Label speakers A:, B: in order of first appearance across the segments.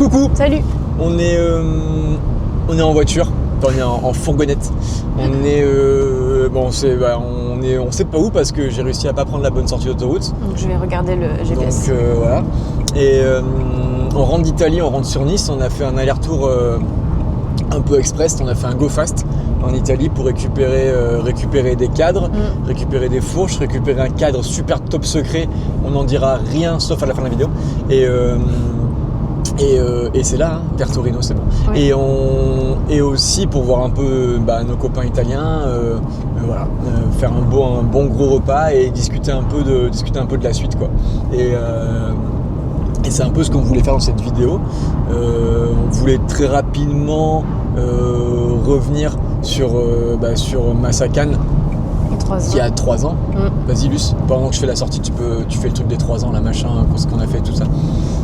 A: Coucou.
B: Salut.
A: On est en voiture, enfin, on est en fourgonnette. On est on sait pas où parce que j'ai réussi à pas prendre la bonne sortie d'autoroute.
B: Donc je vais regarder le GPS.
A: Donc voilà. Et on rentre d'Italie, on rentre sur Nice. On a fait un aller-retour un peu express. On a fait un go fast en Italie pour récupérer des cadres, récupérer des fourches, récupérer un cadre super top secret. On n'en dira rien sauf à la fin de la vidéo. Et c'est là, vers Torino, c'est bon. Oui. Et aussi pour voir un peu nos copains italiens, faire un bon gros repas et discuter un peu de la suite, quoi. Et c'est un peu ce qu'on voulait faire dans cette vidéo. On voulait très rapidement revenir sur Masakan, qui a 3 ans. Vas-y Luce, pendant que je fais la sortie, tu fais le truc des 3 ans, là, machin, ce qu'on a fait, tout ça.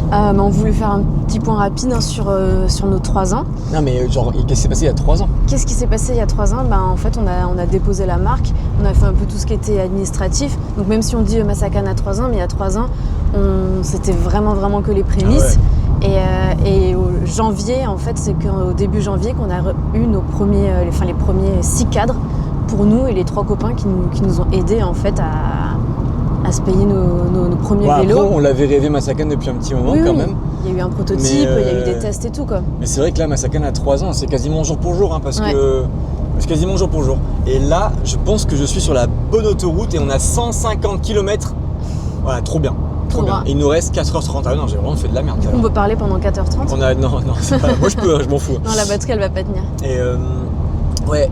B: On voulait faire un petit point rapide sur nos 3 ans.
A: Non mais genre, qu'est-ce qui s'est passé il y a 3 ans?
B: Qu'est-ce qui s'est passé il y a 3 ans? En fait, on a déposé la marque, on a fait un peu tout ce qui était administratif. Donc même si on dit Masakan a 3 ans, mais il y a 3 ans, c'était vraiment que les prémices. Ah ouais. Et au janvier, en fait, c'est qu'au début janvier qu'on a eu les premiers 6 cadres pour nous et les 3 copains qui nous ont aidés en fait à se payer nos premiers vélos.
A: Après, on l'avait rêvé Masakan depuis un petit moment quand même.
B: Il y a eu un prototype, il y a eu des tests et tout, quoi.
A: Mais c'est vrai que là, Masakan a 3 ans, c'est quasiment jour pour jour, parce que c'est quasiment jour pour jour. Et là, je pense que je suis sur la bonne autoroute et on a 150 km. Voilà, trop bien. Trop bien. Et il nous reste 4h30. Ah non, j'ai vraiment fait de la merde.
B: On peut parler pendant 4h30.
A: Non, c'est pas... Moi je peux, je m'en fous.
B: Non, la batterie elle va pas tenir.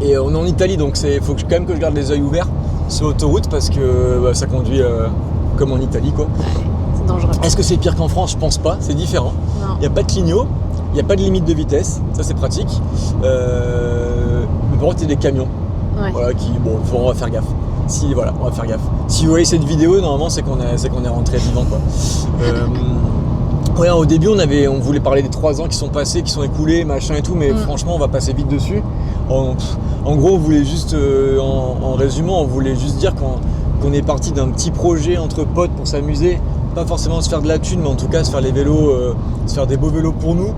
A: Et on est en Italie, donc il faut quand même que je garde les yeux ouverts sur l'autoroute parce que ça conduit comme en Italie, quoi.
B: Ouais, c'est dangereux.
A: Est-ce que c'est pire qu'en France? Je pense pas, c'est différent. Il n'y a pas de clignot, il n'y a pas de limite de vitesse, ça c'est pratique. Mais par contre il y a des camions.
B: Ouais.
A: Voilà, on va faire gaffe. On va faire gaffe. Si vous voyez cette vidéo, normalement c'est qu'on est rentré vivant, quoi. Au début on voulait parler des 3 ans qui sont passés, qui sont écoulés, machin et tout, mais franchement on va passer vite dessus. En gros on voulait juste, en résumant, on voulait juste dire qu'on est parti d'un petit projet entre potes pour s'amuser, pas forcément se faire de la thune, mais en tout cas se faire les vélos, se faire des beaux vélos pour nous.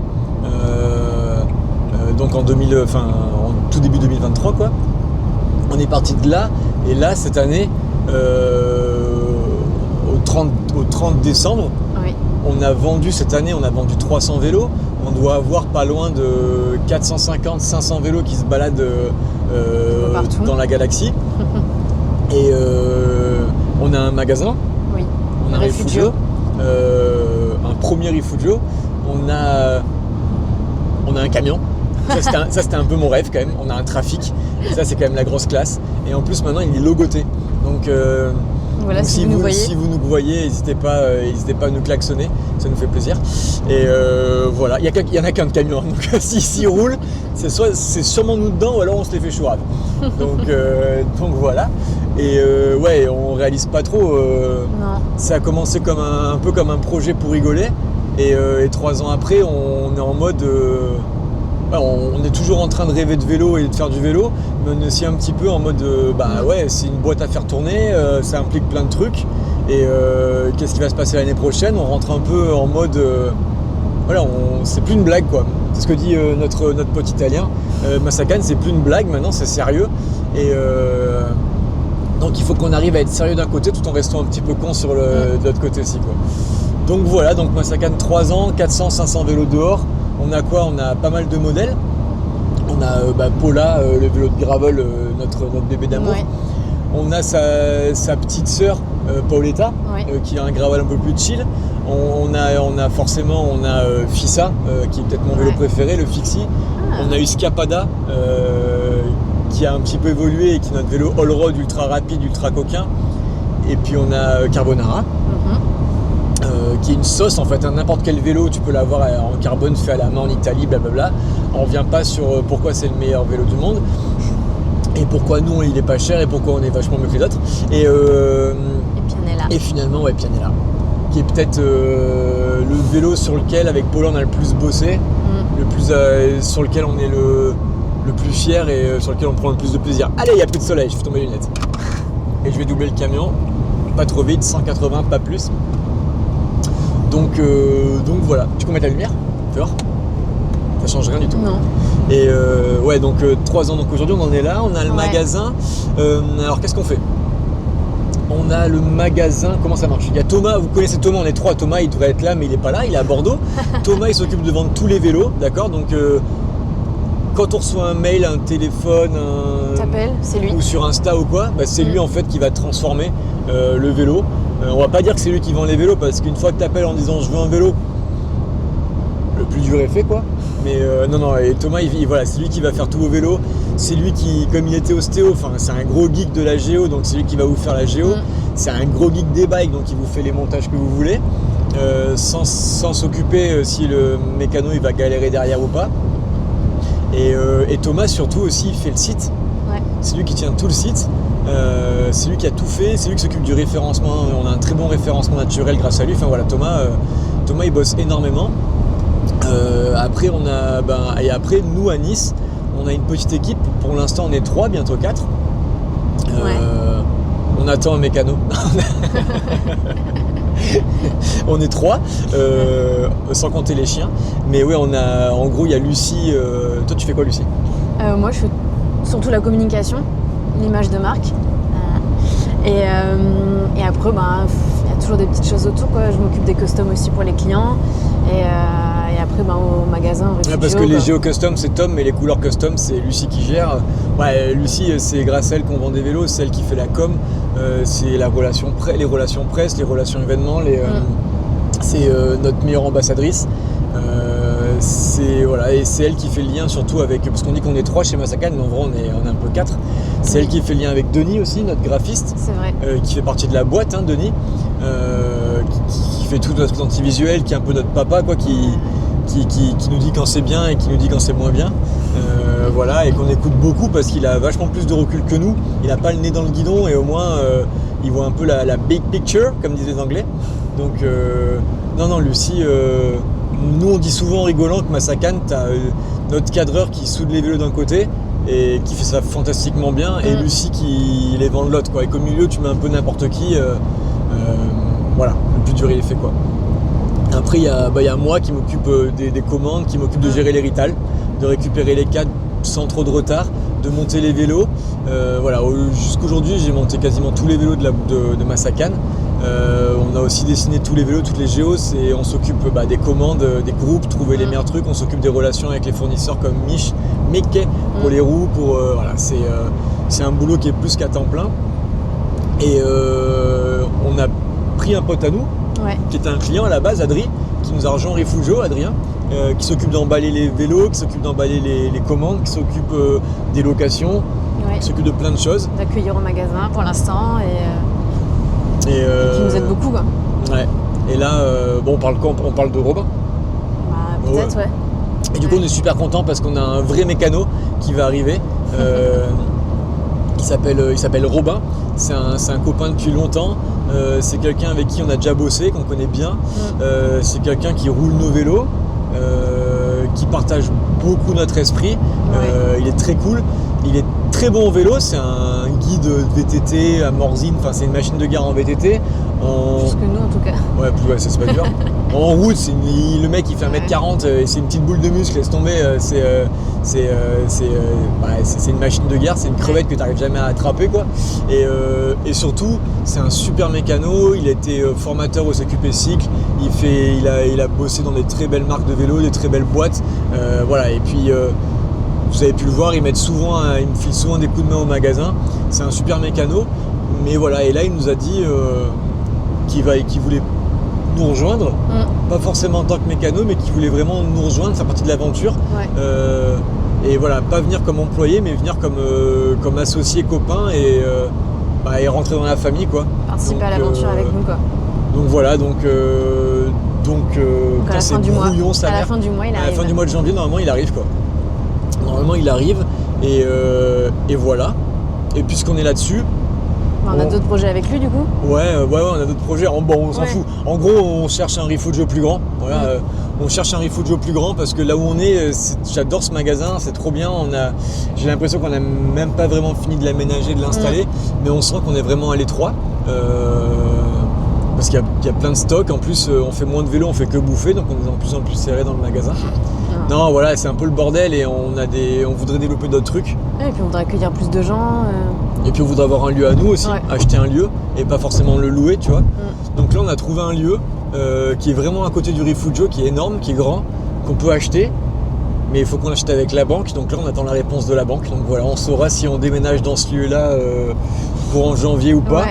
A: Donc en tout début 2023, quoi. On est parti de là, et là cette année, au 30 décembre, on a vendu 300 vélos. On doit avoir pas loin de 450-500 vélos qui se baladent dans la galaxie. Et on a un magasin, on a un Refugio, un premier Refugio, on a un camion. Ça c'était un peu mon rêve quand même. On a un trafic, et ça c'est quand même la grosse classe. Et en plus maintenant il est logoté. Donc
B: voilà,
A: si vous nous voyez, n'hésitez pas à nous klaxonner, ça nous fait plaisir. Et voilà, il y en a qu'un de camion, donc s'il roule, c'est sûrement nous dedans ou alors on se les fait chourave. Donc voilà. Et on réalise pas trop. Ça a commencé un peu comme un projet pour rigoler. Et 3 ans après, on est en mode. On est toujours en train de rêver de vélo et de faire du vélo, mais on est aussi un petit peu en mode c'est une boîte à faire tourner, ça implique plein de trucs. Et qu'est-ce qui va se passer l'année prochaine? On rentre un peu en mode c'est plus une blague, quoi. C'est ce que dit notre pote italien. Masakan, c'est plus une blague, maintenant c'est sérieux. Et donc il faut qu'on arrive à être sérieux d'un côté tout en restant un petit peu con de l'autre côté aussi, quoi. Donc voilà, donc Masakan 3 ans, 400-500 vélos dehors. On a quoi? On a pas mal de modèles. On a Paula, le vélo de gravel, notre bébé d'amour. Ouais. On a sa petite sœur, Paoletta, qui a un gravel un peu plus chill. On a forcément Fissa, qui est peut-être mon vélo préféré, le Fixie. On a eu Scapada, qui a un petit peu évolué et qui est notre vélo all-road ultra rapide, ultra coquin. Et puis on a Carbonara. Qui est une sauce en fait, n'importe quel vélo tu peux l'avoir en carbone fait à la main en Italie, blablabla. On revient pas sur pourquoi c'est le meilleur vélo du monde et pourquoi nous il est pas cher et pourquoi on est vachement mieux que les autres. Et
B: Pianella.
A: Et finalement Pianella, qui est peut-être le vélo sur lequel avec Paula on a le plus bossé, le plus sur lequel on est le plus fier et sur lequel on prend le plus de plaisir. Allez, il n'y a plus de soleil, je fais tomber les lunettes. Et je vais doubler le camion, pas trop vite, 180, pas plus. Donc voilà, tu peux mettre la lumière ? Tu vois, ça change rien du tout.
B: Non.
A: Et ouais, donc 3 ans. Donc aujourd'hui, on en est là. On a le magasin. Alors, qu'est-ce qu'on fait? On a le magasin. Comment ça marche? Il y a Thomas. Vous connaissez Thomas? On est 3. Thomas, il devrait être là, mais il n'est pas là. Il est à Bordeaux. Thomas, il s'occupe de vendre tous les vélos. D'accord. Donc quand on reçoit un mail, un téléphone,
B: T'appelles, c'est lui.
A: ou sur Insta ou quoi, bah, c'est lui en fait qui va transformer le vélo. On va pas dire que c'est lui qui vend les vélos, parce qu'une fois que tu appelles en disant je veux un vélo, le plus dur est fait quoi. Mais non, et Thomas, voilà, c'est lui qui va faire tous vos vélos. C'est lui qui, comme il était ostéo, enfin c'est un gros geek de la géo, donc c'est lui qui va vous faire la géo. C'est un gros geek des bikes, donc il vous fait les montages que vous voulez, sans s'occuper si le mécano il va galérer derrière ou pas. Et Thomas surtout aussi il fait le site.
B: Ouais.
A: C'est lui qui tient tout le site. C'est lui qui a tout fait. C'est lui qui s'occupe du référencement. On a un très bon référencement naturel grâce à lui. Enfin voilà, Thomas il bosse énormément. Après nous à Nice, on a une petite équipe. Pour l'instant on est 3, bientôt 4. On attend un mécano. On est 3, sans compter les chiens. Mais oui, en gros, il y a Lucie. Toi, tu fais quoi, Lucie?
B: Moi, je fais surtout la communication, l'image de marque. Et après, il y a toujours des petites choses autour, quoi. Je m'occupe des customs aussi pour les clients. Et après, au magasin, on réfléchit.
A: Parce que les géo custom, c'est Tom, mais les couleurs custom, c'est Lucie qui gère. Ouais, Lucie, c'est grâce à elle qu'on vend des vélos, c'est elle qui fait la com. C'est les relations presse, les relations événements. C'est notre meilleure ambassadrice. Et c'est elle qui fait le lien surtout avec, parce qu'on dit qu'on est 3 chez Masakan, mais en vrai on est un peu 4. C'est elle qui fait le lien avec Denis aussi, notre graphiste.
B: C'est vrai.
A: Qui fait partie de la boîte, hein, Denis. Qui fait tout notre identité visuelle, qui est un peu notre papa, quoi, qui nous dit quand c'est bien et qui nous dit quand c'est moins bien. Voilà, et qu'on écoute beaucoup parce qu'il a vachement plus de recul que nous. Il n'a pas le nez dans le guidon et au moins il voit un peu la big picture, comme disent les Anglais. Donc non, Lucie, nous on dit souvent en rigolant que Masakan, t'as notre cadreur qui soude les vélos d'un côté et qui fait ça fantastiquement bien, et Lucie qui les vend de l'autre, quoi. Et qu'au milieu tu mets un peu n'importe qui. Voilà, le plus dur il est fait, quoi. Après il y a moi qui m'occupe des commandes, qui m'occupe de gérer l'héritage, de récupérer les cadres sans trop de retard, de monter les vélos. Voilà, jusqu'aujourd'hui j'ai monté quasiment tous les vélos de Masakan. On a aussi dessiné tous les vélos, toutes les géos, on s'occupe des commandes, des groupes, trouver les meilleurs trucs, on s'occupe des relations avec les fournisseurs comme Mickey pour les roues, voilà, c'est un boulot qui est plus qu'à temps plein. Et on a pris un pote à nous, qui était un client à la base, Adri, qui nous a rejoint Refugio, Adrien, qui s'occupe d'emballer les vélos, qui s'occupe d'emballer les commandes, qui s'occupe des locations, qui s'occupe de plein de choses.
B: D'accueillir au magasin pour l'instant et qui nous aide beaucoup, quoi.
A: Ouais. Et là, on parle de Robin.
B: Peut-être, ouais.
A: Et du coup, on est super content parce qu'on a un vrai mécano qui va arriver. Il s'appelle Robin. C'est un copain depuis longtemps. C'est quelqu'un avec qui on a déjà bossé, qu'on connaît bien. C'est quelqu'un qui roule nos vélos, qui partage beaucoup notre esprit. Il est très cool. Il est très bon au vélo. C'est un guide VTT à Morzine. Enfin, c'est une machine de gare en VTT.
B: Plus que nous, en tout cas.
A: Ouais, c'est pas dur. En route, le mec il fait 1m40 et c'est une petite boule de muscle, laisse tomber. C'est une machine de guerre, c'est une crevette que tu n'arrives jamais à attraper, quoi. Et surtout, c'est un super mécano. Il a été formateur au CQP Cycle. Il a bossé dans des très belles marques de vélo, des très belles boîtes. Voilà. Et puis vous avez pu le voir, il me file souvent des coups de main au magasin. C'est un super mécano. Mais voilà, et là il nous a dit qu'il voulait nous rejoindre, pas forcément en tant que mécano, mais qu'il voulait vraiment nous rejoindre, faire partie de l'aventure. Et voilà, pas venir comme employé, mais venir comme associé, copain, et rentrer dans la famille, quoi.
B: Participer à l'aventure avec nous, quoi.
A: Donc voilà,
B: à la fin du mois.
A: À la fin du mois, il arrive. À la fin du mois de janvier, normalement, il arrive, quoi. Normalement, il arrive, et voilà. Et puisqu'on est là-dessus,
B: on a d'autres projets avec lui, du coup.
A: Ouais, on a d'autres projets. On s'en fout. En gros, on cherche un Refugio plus grand. Voilà, on cherche un Refugio plus grand parce que là où on est, j'adore ce magasin, c'est trop bien. J'ai l'impression qu'on n'a même pas vraiment fini de l'aménager, de l'installer, mais on sent qu'on est vraiment à l'étroit. parce qu'il y a plein de stocks. En plus, on fait moins de vélo, on fait que bouffer, donc on est de plus en plus serré dans le magasin. Non, voilà, c'est un peu le bordel et on voudrait développer d'autres trucs.
B: Et puis on voudrait accueillir plus de gens.
A: Et puis on voudrait avoir un lieu à nous aussi, acheter un lieu et pas forcément le louer, tu vois. Donc là, on a trouvé un lieu qui est vraiment à côté du Rifugio, qui est énorme, qui est grand, qu'on peut acheter. Mais il faut qu'on l'achète avec la banque, donc là on attend la réponse de la banque. Donc voilà, on saura si on déménage dans ce lieu-là pour en janvier ou pas.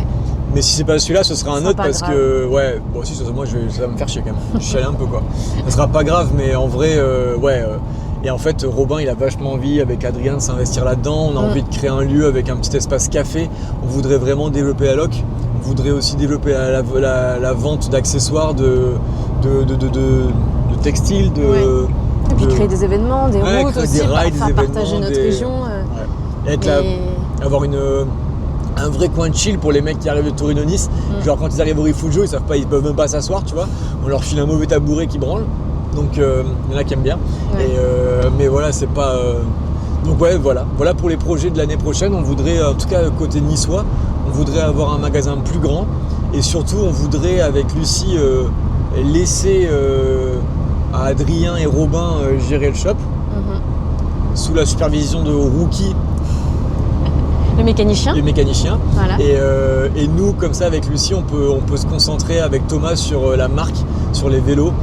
A: Mais si c'est pas celui-là, ce sera un autre parce que bon si moi ça va me faire chier quand même. Je suis allé un peu quoi. Ça sera pas grave, mais en vrai et en fait Robin il a vachement envie avec Adrien de s'investir là-dedans. On a envie de créer un lieu avec un petit espace café. On voudrait vraiment développer la loc. On voudrait aussi développer la vente d'accessoires, de textiles,
B: Et puis créer des événements, des routes aussi,
A: des rides,
B: faire partager notre région.
A: Avoir un vrai coin de chill pour les mecs qui arrivent de Torino-Nice. Genre quand ils arrivent au Rifugio, ils peuvent même pas s'asseoir, tu vois. On leur file un mauvais tabouret qui branle. Donc il y en a qui aiment bien. Mais voilà, c'est pas... Donc voilà pour les projets de l'année prochaine. On voudrait, en tout cas côté niçois, on voudrait avoir un magasin plus grand. Et surtout, on voudrait avec Lucie laisser à Adrien et Robin gérer le shop. Sous la supervision de Rookie.
B: Le mécanicien.
A: Voilà. Et nous, comme ça, avec Lucie, on peut se concentrer avec Thomas sur la marque, sur les vélos,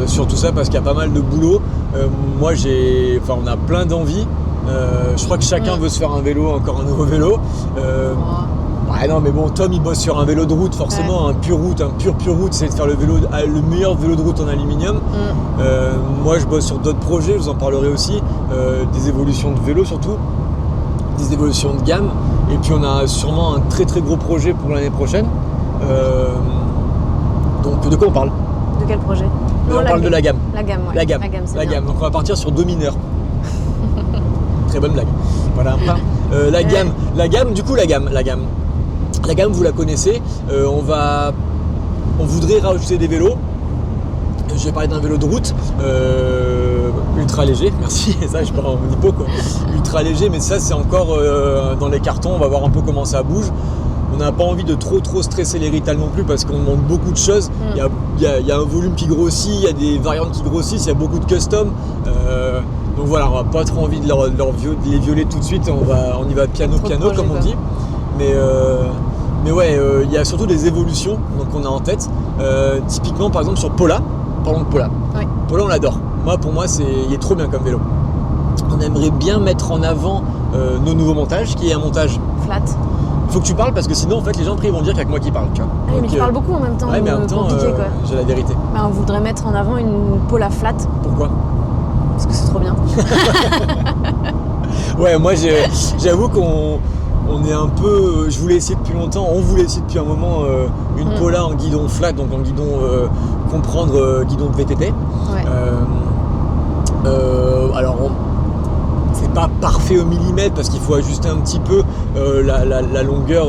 A: sur tout ça, parce qu'il y a pas mal de boulot. On a plein d'envies. Je crois que chacun veut se faire un vélo, encore un nouveau vélo. Non, mais bon, Tom, il bosse sur un vélo de route, forcément, un pur route, c'est de faire le meilleur vélo de route en aluminium. Moi, je bosse sur d'autres projets, je vous en parlerai aussi, des évolutions de vélo surtout. Des évolutions de gamme, et puis on a sûrement un très très gros projet pour l'année prochaine. Donc de quoi on parle?
B: De quel projet?
A: On parle de la gamme.
B: La gamme.
A: La gamme. Donc on va partir sur 2 mineurs. Très bonne blague. Voilà. La gamme. La gamme. La gamme, vous la connaissez. On voudrait rajouter des vélos. Je vais parler d'un vélo de route ultra léger, merci, ça je pars en hypo quoi. Ultra léger, mais ça c'est encore dans les cartons, on va voir un peu comment ça bouge. On n'a pas envie de trop stresser les retail non plus parce qu'on demande beaucoup de choses. Il y a un volume qui grossit, il y a des variantes qui grossissent, il y a beaucoup de custom. Donc voilà, on n'a pas trop envie de les violer tout de suite, on y va piano comme on dit. Mais ouais, il y a surtout des évolutions qu'on a en tête. Typiquement par exemple sur Pola. Parlons de Pola. Pola, on l'adore. Pour moi, il est trop bien comme vélo. On aimerait bien mettre en avant nos nouveaux montages, qui est un montage
B: flat.
A: Il faut que tu parles parce que sinon, en fait, les gens après ils vont dire qu'il n'y a que moi qui parle. Tu vois.
B: Oui, mais tu parles beaucoup en même temps.
A: Mais en même temps,
B: compliqué, quoi.
A: J'ai la vérité.
B: On voudrait mettre en avant une Pola flat.
A: Pourquoi?
B: Parce que c'est trop bien.
A: Moi, j'avoue qu'on est un peu... Je voulais essayer depuis longtemps, on voulait essayer depuis un moment une Pola en guidon flat, donc en guidon... comprendre guidon de VTT. C'est pas parfait au millimètre parce qu'il faut ajuster un petit peu la longueur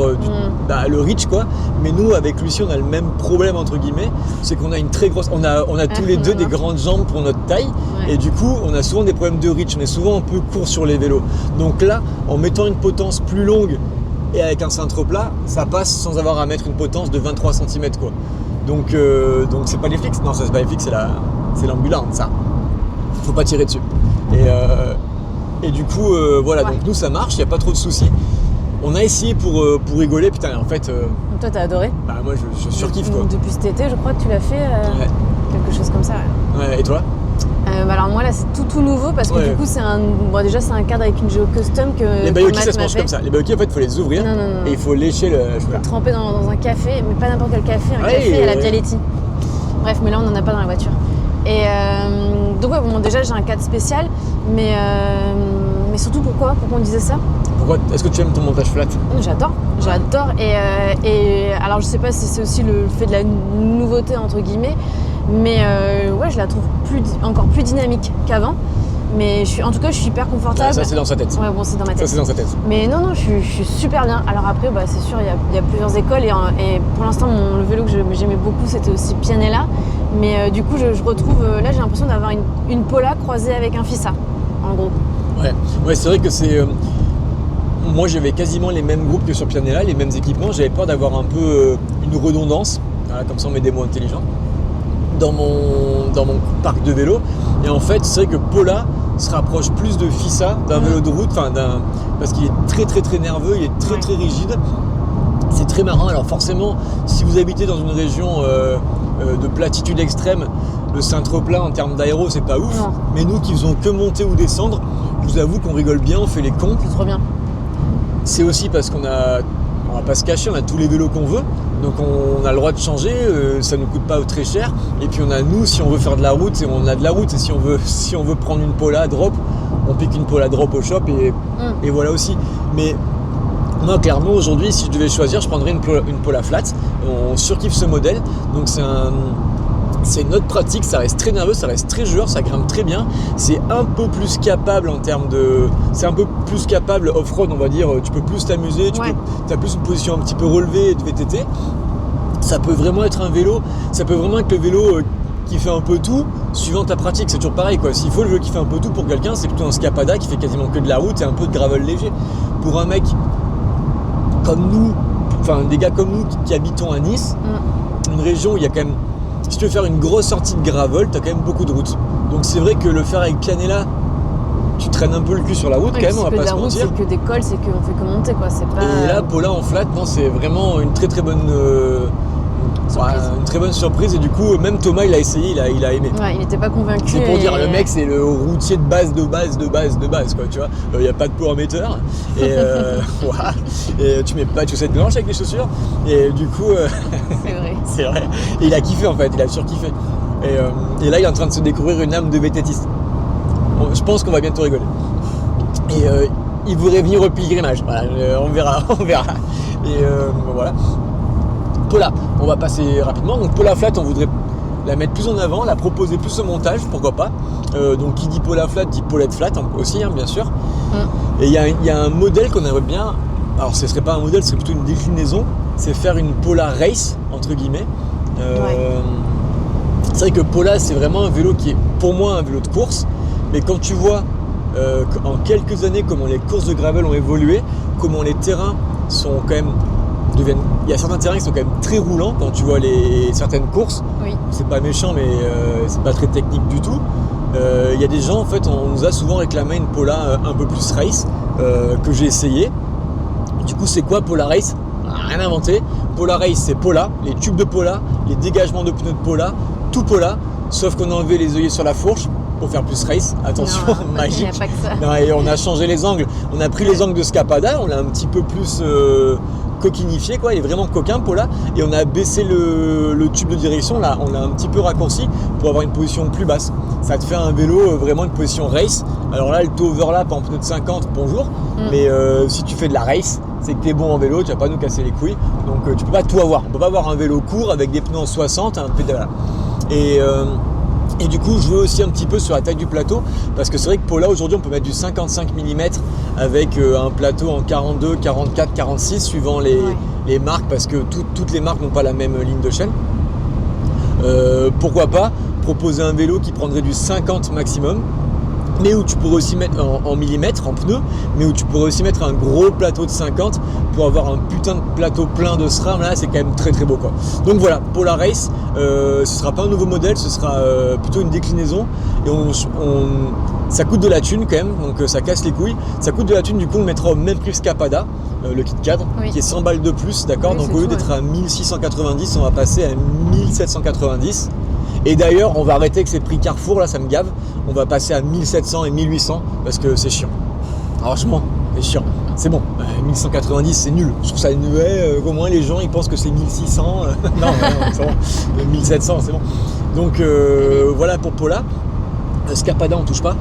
A: le reach quoi. Mais nous avec Lucie on a le même problème entre guillemets, c'est qu'on a une très grosse, on a tous les deux des grandes jambes pour notre taille et du coup on a souvent des problèmes de reach, on est souvent un peu court sur les vélos. Donc là en mettant une potence plus longue et avec un cintre plat, ça passe sans avoir à mettre une potence de 23 cm quoi. Donc c'est pas les flics, non c'est pas les flics, c'est l'ambulance ça. Faut pas tirer dessus. Et du coup donc nous ça marche, il n'y a pas trop de soucis. On a essayé pour rigoler, putain en fait.
B: Toi t'as adoré?
A: Moi je surkiffe quoi.
B: Depuis cet été je crois que tu l'as fait quelque chose comme ça.
A: Ouais, et toi?
B: Alors moi là c'est tout nouveau parce que du coup c'est déjà c'est un cadre avec une géo custom que
A: les Bayoki ça se mange comme ça. Les Bayoki en fait il faut les ouvrir et il faut lécher le chocolat.
B: Tremper dans un café, mais pas n'importe quel café, café à la Bialetti. Bref, mais là on n'en a pas dans la voiture. Et donc déjà j'ai un cadre spécial, mais surtout pourquoi on disait ça?
A: Pourquoi? Est-ce que tu aimes ton montage flat?
B: J'adore. Et alors je sais pas si c'est aussi le fait de la nouveauté entre guillemets, mais je la trouve encore plus dynamique qu'avant. Mais en tout cas, je suis hyper confortable.
A: Ça, c'est dans sa tête.
B: Ouais, bon, c'est dans ma tête.
A: Ça, c'est dans sa tête.
B: Mais non, je suis super bien. Alors après, c'est sûr, il y a plusieurs écoles. Et pour l'instant, le vélo que j'aimais beaucoup, c'était aussi Pianella. Mais du coup, je retrouve... là, j'ai l'impression d'avoir une Pola croisée avec un Fissa, en gros.
A: Ouais, c'est vrai que c'est... moi, j'avais quasiment les mêmes groupes que sur Pianella, les mêmes équipements. J'avais peur d'avoir un peu une redondance. Voilà, comme ça on met des mots intelligents. Dans mon parc de vélo. Et en fait, c'est vrai que Paula se rapproche plus de Fissa, d'un vélo de route, parce qu'il est très très très nerveux, il est très très rigide. C'est très marrant. Alors forcément, si vous habitez dans une région de platitude extrême, le Saint-Tropez en termes d'aéro, c'est pas ouf.
B: Non.
A: Mais nous qui faisons que monter ou descendre, je vous avoue qu'on rigole bien, on fait les cons.
B: C'est trop bien.
A: C'est aussi parce on va pas se cacher, on a tous les vélos qu'on veut. Donc on a le droit de changer, ça ne coûte pas très cher. Et puis on a nous, si on veut faire de la route, on a de la route. Et si on veut prendre une Paula drop, on pique une Paula drop au shop et voilà aussi. Mais moi clairement aujourd'hui, si je devais choisir, je prendrais une Paula flat. On surkiffe ce modèle. Donc c'est une autre pratique, ça reste très nerveux, ça reste très joueur, ça grimpe très bien. C'est un peu plus capable en termes de... C'est un peu plus capable off-road, on va dire. Tu peux plus t'amuser, tu as plus une position un petit peu relevée de VTT. Ça peut vraiment être un vélo, ça peut vraiment être le vélo qui fait un peu tout, suivant ta pratique. C'est toujours pareil, quoi. S'il faut le vélo qui fait un peu tout pour quelqu'un, c'est plutôt un Scapada qui fait quasiment que de la route et un peu de gravel léger. Pour un mec comme nous, enfin des gars comme nous qui habitons à Nice, une région où il y a quand même... Si tu veux faire une grosse sortie de gravel, tu as quand même beaucoup de routes. Donc c'est vrai que le faire avec Pianella, tu traînes un peu le cul sur la route quand même, on va pas se mentir.
B: C'est que des cols, c'est qu'on fait que monter, quoi. C'est pas...
A: Et là, Paula en flat, non, c'est vraiment une très très bonne surprise. Et du coup, même Thomas, il a essayé, il a aimé.
B: Ouais, il n'était pas convaincu.
A: C'est pour dire, le mec, c'est le routier de base, quoi, tu vois. Il n'y a pas de power meter. Et, voilà. Et tu mets pas de chaussettes blanches avec les chaussures. Et du coup...
B: C'est vrai.
A: C'est vrai. Et il a kiffé en fait, il a surkiffé. Et là, il est en train de se découvrir une âme de VTTiste. Je pense qu'on va bientôt rigoler. Et il voudrait venir au pèlerinage. Voilà, on verra. Et voilà. Paula, on va passer rapidement. Donc Paula flat, on voudrait la mettre plus en avant, la proposer plus au montage, pourquoi pas. Donc qui dit Paula flat dit Paulette flat aussi, bien sûr. Et il y a un modèle qu'on aimerait bien. Alors ce serait pas un modèle, ce serait plutôt une déclinaison. C'est faire une Paula race entre guillemets. C'est vrai que Paula, c'est vraiment un vélo qui est pour moi un vélo de course. Mais quand tu vois en quelques années comment les courses de gravel ont évolué, comment les terrains sont quand même il y a certains terrains qui sont quand même très roulants quand tu vois certaines courses.
B: Oui.
A: C'est pas méchant, mais c'est pas très technique du tout. Il y a des gens, en fait, on nous a souvent réclamé une Paula un peu plus race que j'ai essayé. Du coup, c'est quoi Paula race? Rien inventé. Paula race, c'est Paula, les tubes de Paula, les dégagements de pneus de Paula, tout Paula, sauf qu'on a enlevé les œillets sur la fourche pour faire plus race. Attention,
B: non,
A: magique.
B: Il n'y a pas que ça.
A: Non, et on a changé les angles. On a pris les angles de Scapada, on l'a un petit peu plus coquinifié, quoi. Il est vraiment coquin, Paula. Et on a baissé le tube de direction, là, on l'a un petit peu raccourci pour avoir une position plus basse. Ça te fait un vélo vraiment une position race. Alors là, le taux overlap en pneu de 50, bonjour. Mais si tu fais de la race, c'est que tu es bon en vélo, tu vas pas nous casser les couilles. Donc tu peux pas tout avoir. On peut pas avoir un vélo court avec des pneus en 60, un pédale. Et du coup, je veux aussi un petit peu sur la taille du plateau, parce que c'est vrai que Paula, aujourd'hui, on peut mettre du 55 mm avec un plateau en 42, 44, 46, suivant les marques, parce que toutes les marques n'ont pas la même ligne de chaîne. Pourquoi pas proposer un vélo qui prendrait du 50 maximum, mais où tu pourrais aussi mettre en millimètres, en pneus, mais où tu pourrais aussi mettre un gros plateau de 50 pour avoir un putain de plateau plein de SRAM. Là, c'est quand même très très beau, quoi. Donc voilà, Paula Race, ce sera pas un nouveau modèle, ce sera plutôt une déclinaison. Et ça coûte de la thune quand même, donc ça casse les couilles. Ça coûte de la thune, du coup on le mettra au même prix que Scapada, le kit cadre, qui est 100 balles de plus, d'accord. Donc au lieu d'être à 1690, on va passer à 1790. Et d'ailleurs, on va arrêter avec ces prix Carrefour, là ça me gave. On va passer à 1700 et 1800 parce que c'est chiant. Franchement, c'est chiant. C'est bon, 1190 c'est nul. Je trouve ça nul. Au moins les gens ils pensent que c'est 1600. Non, c'est bon. 1700 c'est bon. Donc voilà pour Paula. Scapada on touche pas.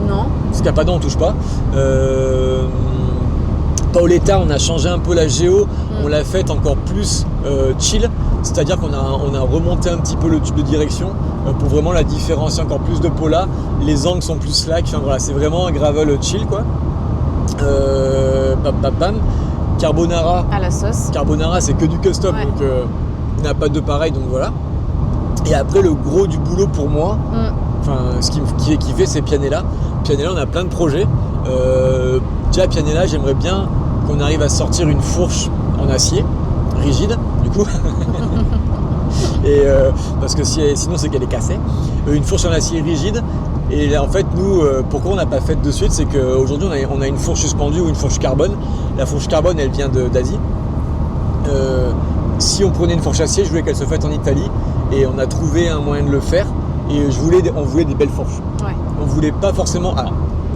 B: Non.
A: Scapada on touche pas. Paoletta, on a changé un peu la géo, on l'a faite encore plus chill, c'est-à-dire qu'on a remonté un petit peu le tube de direction pour vraiment la différencier encore plus de Paula. Les angles sont plus slack, enfin voilà, c'est vraiment un gravel chill, quoi. Carbonara.
B: À la sauce.
A: Carbonara, c'est que du custom, donc il n'y a pas de pareil, donc voilà. Et après, le gros du boulot pour moi, ce qui est kiffé, c'est Pianella. Pianella, on a plein de projets. Déjà, Pianella, j'aimerais bien qu'on arrive à sortir une fourche en acier rigide. Du coup, coup. Et parce que sinon c'est qu'elle est cassée. Une fourche en acier rigide. Et là, en fait, nous, pourquoi on n'a pas fait de suite, c'est qu'aujourd'hui on a une fourche suspendue ou une fourche carbone. La fourche carbone, elle vient d'Asie. Si on prenait une fourche acier, je voulais qu'elle se fasse en Italie. Et on a trouvé un moyen de le faire. Et on voulait des belles fourches.
B: Ouais.
A: On voulait pas forcément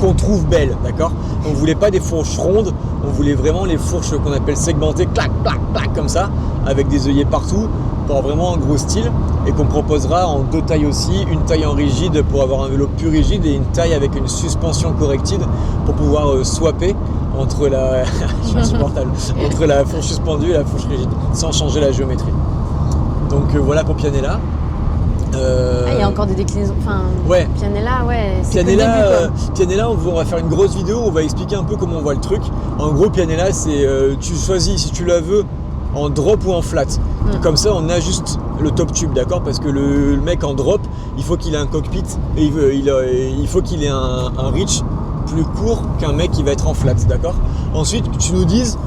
A: qu'on trouve belles, d'accord. On voulait pas des fourches rondes. On voulait vraiment les fourches qu'on appelle segmentées, clac, clac, clac, comme ça, avec des œillets partout, pour avoir vraiment un gros style. Et qu'on proposera en 2 tailles aussi, une taille en rigide pour avoir un vélo plus rigide et une taille avec une suspension corrected pour pouvoir swapper entre la entre la fourche suspendue et la fourche rigide, sans changer la géométrie. Donc voilà pour Pianella.
B: Il y a encore des déclinaisons. Enfin,
A: ouais.
B: Pianella, c'est que le début,
A: Pianella, on va faire une grosse vidéo, on va expliquer un peu comment on voit le truc. En gros, Pianella, c'est tu choisis si tu la veux en drop ou en flat. Comme ça, on ajuste le top tube, d'accord. Parce que le mec en drop, il faut qu'il ait un cockpit et il faut qu'il ait un reach plus court qu'un mec qui va être en flat, d'accord. Ensuite, tu nous dises,